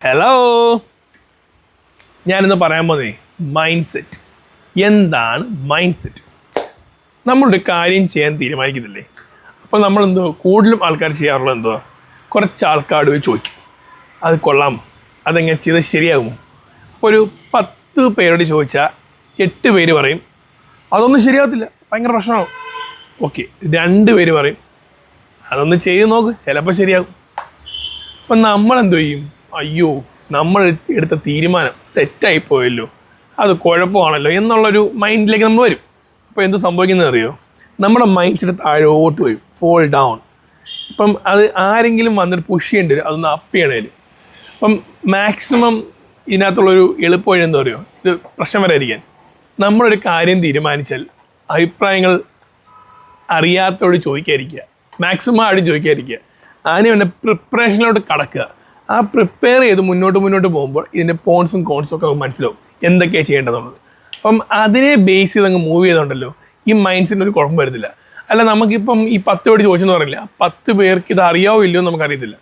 Hello, ഞാനിന്ന് പറയാൻ പോകുന്നേ മൈൻഡ് സെറ്റ്. എന്താണ് മൈൻഡ് സെറ്റ്? നമ്മളൊരു കാര്യം ചെയ്യാൻ തീരുമാനിക്കുന്നില്ലേ, അപ്പോൾ നമ്മളെന്തോ കൂടുതലും ആൾക്കാർ ചെയ്യാറുള്ളത് എന്തോ, കുറച്ച് ആൾക്കാരോട് പോയി ചോദിക്കും, അത് കൊള്ളാമോ, അതെങ്ങനെ ചെയ്ത് ശരിയാകുമോ. അപ്പോൾ ഒരു 10 പേരോട് ചോദിച്ചാൽ 8 പേര് പറയും അതൊന്നും ശരിയാകത്തില്ല, ഭയങ്കര പ്രശ്നമാകും. ഓക്കെ, 2 പേര് പറയും അതൊന്ന് ചെയ്ത് നോക്ക്, ചിലപ്പോൾ ശരിയാകും. അപ്പം നമ്മളെന്തോ ചെയ്യും, അയ്യോ നമ്മൾ എടുത്ത തീരുമാനം തെറ്റായിപ്പോയല്ലോ, അത് കുഴപ്പമാണല്ലോ എന്നുള്ളൊരു മൈൻഡിലേക്ക് നമ്മൾ വരും. അപ്പോൾ എന്ത് സംഭവിക്കുന്നത് അറിയോ, നമ്മുടെ മൈൻഡ് സെറ്റ് താഴോട്ട് വരും, ഫോൾ ഡൗൺ. ഇപ്പം അത് ആരെങ്കിലും വന്നിട്ട് പുഷ് ചെയ്യേണ്ടി വരും, അതൊന്ന് അപ്പ് ചെയ്യണേൽ. അപ്പം മാക്സിമം ഇതിനകത്തുള്ളൊരു എളുപ്പവഴി എന്താ പറയുക, ഇത് പ്രശ്നം വരാതിരിക്കാൻ, നമ്മളൊരു കാര്യം തീരുമാനിച്ചാൽ അഭിപ്രായങ്ങൾ അറിയാത്തവരോട് ചോദിക്കാതിരിക്കുക, മാക്സിമം ആരും ചോദിക്കാതിരിക്കുക. അതിന് വേണ്ട പ്രിപ്പറേഷനിലോട്ട് കടക്കുക. ആ പ്രിപ്പയർ ചെയ്ത് മുന്നോട്ട് പോകുമ്പോൾ ഇതിൻ്റെ പോൺസും കോൺസും ഒക്കെ മനസ്സിലാവും, എന്തൊക്കെയാണ് ചെയ്യേണ്ടതെന്നുള്ളത്. അപ്പം അതിനെ ബേസ് ചെയ്ത് അങ്ങ് മൂവ് ചെയ്തുകൊണ്ടല്ലോ ഈ മൈൻഡ് സെറ്റിന് ഒരു കുഴപ്പം വരുന്നില്ല. അല്ല, നമുക്കിപ്പം ഈ 10 പേരോട് ചോദിച്ചെന്ന് പറയില്ല, 10 പേർക്ക് ഇത് അറിയാവോ ഇല്ലയോ നമുക്കറിയത്തില്ല,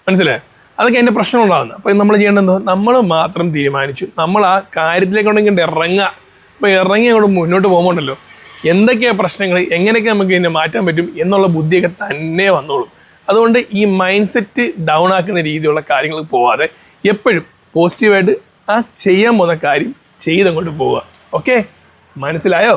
മനസ്സിലായോ? അതൊക്കെ അതിൻ്റെ പ്രശ്നം ഉണ്ടാകുന്നത്. അപ്പോൾ നമ്മൾ ചെയ്യേണ്ടത് നമ്മൾ മാത്രം തീരുമാനിച്ചു, നമ്മൾ ആ കാര്യത്തിലേക്കുണ്ടെങ്കിൽ ഇറങ്ങുക. അപ്പോൾ ഇറങ്ങി അങ്ങോട്ട് മുന്നോട്ട് പോകുമ്പോണ്ടല്ലോ എന്തൊക്കെയാണ് പ്രശ്നങ്ങൾ, എങ്ങനെയൊക്കെ നമുക്ക് ഇതിനെ മാറ്റാൻ പറ്റും എന്നുള്ള ബുദ്ധിയൊക്കെ തന്നെ വന്നോളും. അതുകൊണ്ട് ഈ മൈൻഡ് സെറ്റ് ഡൗൺ ആക്കുന്ന രീതിയിലുള്ള കാര്യങ്ങൾ പോവാതെ എപ്പോഴും പോസിറ്റീവായിട്ട് ആ ചെയ്യാൻ പോകുന്ന കാര്യം ചെയ്തങ്ങോട്ട് പോവുക. ഓക്കെ, മനസ്സിലായോ?